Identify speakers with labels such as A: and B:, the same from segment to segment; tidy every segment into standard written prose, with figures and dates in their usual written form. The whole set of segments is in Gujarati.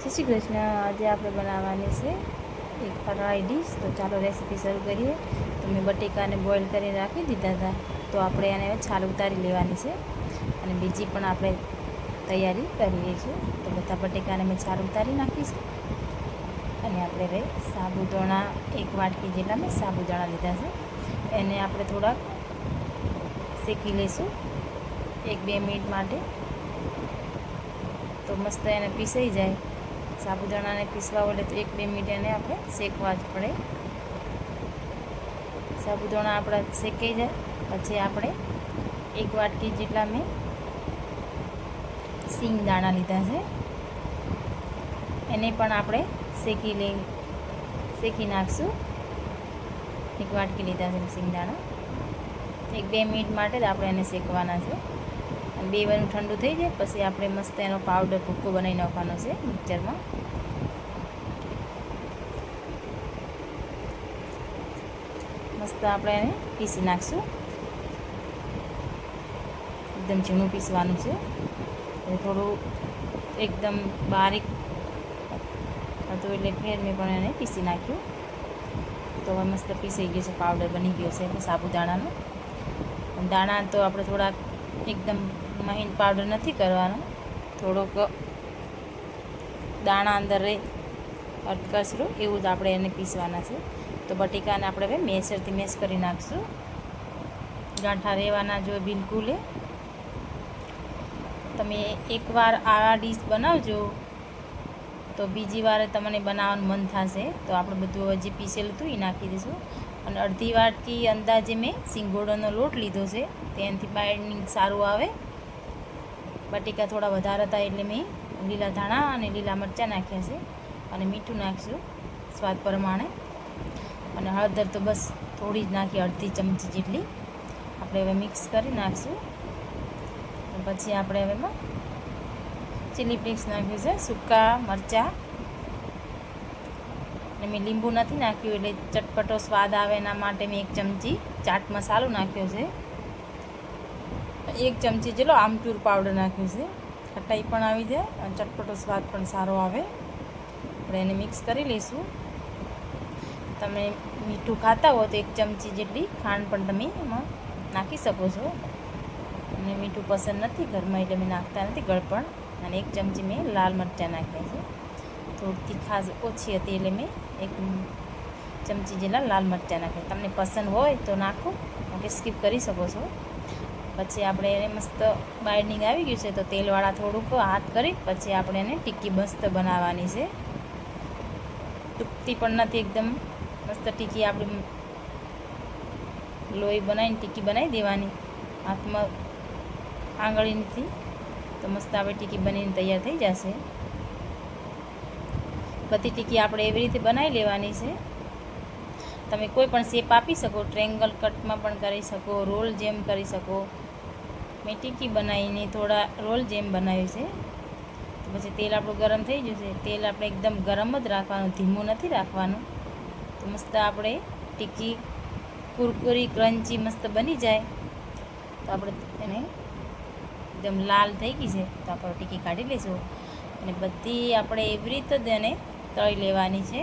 A: જય શ્રી કૃષ્ણ। આજે આપણે બનાવવાની છે એક ફરાળી ડીશ। તો ચાલો રેસીપી શરૂ કરીએ। તો મેં બટેકાને બોઇલ કરીને રાખી દીધા હતા, તો આપણે એને છાલ ઉતારી લેવાની છે અને બીજી પણ આપણે તૈયારી કરીએ છીએ। તો બધા બટેકાને મેં છાલ ઉતારી નાખીશ અને આપણે હવે સાબુદાણા 1 વાટકી જેટલા મેં સાબુદાણા લીધા છે, એને આપણે થોડાક શેકી લઈશું 1-2 મિનિટ માટે। તો મસ્ત એને પીસાઈ જાય। સાબુદાણાને પીસવા હોય તો 1-2 મિનિટ એને આપણે શેકવા જ પડે। સાબુદાણા આપણા શેકાઈ જાય પછી આપણે 1 વાટકી જેટલા મેં સિંગ દાણા લીધા છે, એને પણ આપણે શેકી નાખશું। 1 વાટકી લીધા છે સિંગ દાણા, 1-2 મિનિટ માટે જ આપણે એને શેકવાના છે અને 2 વાર ઠંડુ થઈ જાય પછી આપણે મસ્ત એનો પાવડર ભૂક્કો બનાવી નાખવાનો છે મિક્સરમાં। મસ્ત આપણે એને પીસી નાખશું, એકદમ ઝીણું પીસવાનું છે। થોડું એકદમ બારીક હતું એટલે ફેર મેં પણ એને પીસી નાખ્યું। તો હવે મસ્ત પીસાઈ ગયું છે, પાવડર બની ગયો છે સાબુદાણાનો। દાણા તો આપણે થોડાક એકદમ મહીન પાવડર નથી કરવાનો, થોડોક દાણા અંદર અટકસરું એવું જ આપણે એને પીસવાના છે। તો બટેકાને આપણે હવે મેસરથી મેશ કરી નાખશું, ગાંઠા રહેવાના જો બિલકુલ। તમે એકવાર આ ડીશ બનાવજો તો બીજી વાર તમને બનાવવાનું મન થશે। તો આપણે બધું જે પીસેલું હતું એ નાખી દઈશું અને અડધી વાટકી અંદાજે મેં સિંગોડાનો લોટ લીધો છે, તેનાથી બાઇન્ડિંગ સારું આવે। બટેકા થોડા વધારે હતા એટલે મેં લીલા ધાણા અને લીલા મરચાં નાખ્યા છે અને મીઠું નાખીશું સ્વાદ પ્રમાણે અને હળદર તો બસ થોડી જ નાખી, અડધી ચમચી જેટલી। આપણે હવે મિક્સ કરી નાખીશું। પછી આપણે હવે એમાં ચીલી ફ્લેક્સ નાખ્યું છે, સૂકા મરચાં, અને મેં લીંબુ નથી નાખ્યું એટલે ચટપટો સ્વાદ આવે એના માટે મેં 1 ચમચી ચાટ મસાલો નાખ્યો છે, 1 ચમચી જેટલો આમચૂર પાવડર નાખ્યો છે, ખટાઈ પણ આવી જાય અને ચટપટો સ્વાદ પણ સારો આવે। આપણે એને મિક્સ કરી લઈશું। તમે મીઠું ખાતા હો તો 1 ચમચી જેટલી ખાંડ પણ તમે એમાં નાખી શકો છો। મને મીઠું પસંદ નથી ઘરમાં એટલે મેં નાખતા નથી ગળપણ, અને 1 ચમચી મેં લાલ મરચાં નાખ્યા છે, થોડી તીખાશ ઓછી હતી એટલે મેં 1 ચમચી જેટલા લાલ મરચાં નાખ્યા। તમને પસંદ હોય તો નાખો, કે સ્કીપ કરી શકો છો। પછી આપણે એને મસ્ત બાઇન્ડિંગ આવી ગયું છે, તો તેલવાળા થોડુંક હાથ કરી પછી આપણે એને ટિક્કી મસ્ત બનાવવાની છે। તૂટતી પણ નથી, એકદમ મસ્ત ટિક્કી આપણી લોહી બનાવીને ટિક્કી બનાવી દેવાની હાથમાં આંગળીથી, તો મસ્ત આપણે ટિક્કી બનીને તૈયાર થઈ જશે। બધી ટિક્કી આપણે એવી રીતે બનાવી લેવાની છે। તમે કોઈ પણ શેપ આપી શકો, ટ્રેંગલ કટમાં પણ કરી શકો, રોલ જેમ કરી શકો। મેં ટિક્કી બનાવીને થોડા રોલ જેમ બનાવ્યું છે। તો પછી તેલ આપણું ગરમ થઈ ગયું છે, તેલ આપણે એકદમ ગરમ જ રાખવાનું, ધીમું નથી રાખવાનું। તો મસ્ત આપણે ટિક્કી કુરકુરી ક્રન્ચી મસ્ત બની જાય। તો આપણે એને એકદમ લાલ થઈ ગઈ છે તો આપણે ટિક્કી કાઢી લઈશું અને બધી આપણે એવી રીતે જ એને તળી લેવાની છે।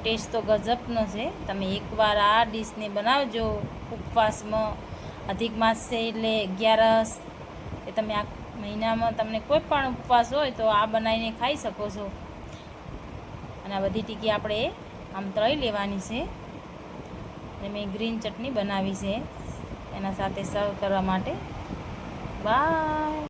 A: ટેસ્ટ તો ગજબનો છે। તમે એકવાર આ ડીશને બનાવજો ઉપવાસમાં, અધિક માસ છે એટલે 11 કે તમે આ મહિનામાં તમને કોઈ પણ ઉપવાસ હોય તો આ બનાવીને ખાઈ શકો છો। અને આ બધી ટિક્કી આપણે આમ તળી લેવાની છે અને મેં ગ્રીન ચટણી બનાવી છે એના સાથે સર્વ કરવા માટે। બાય।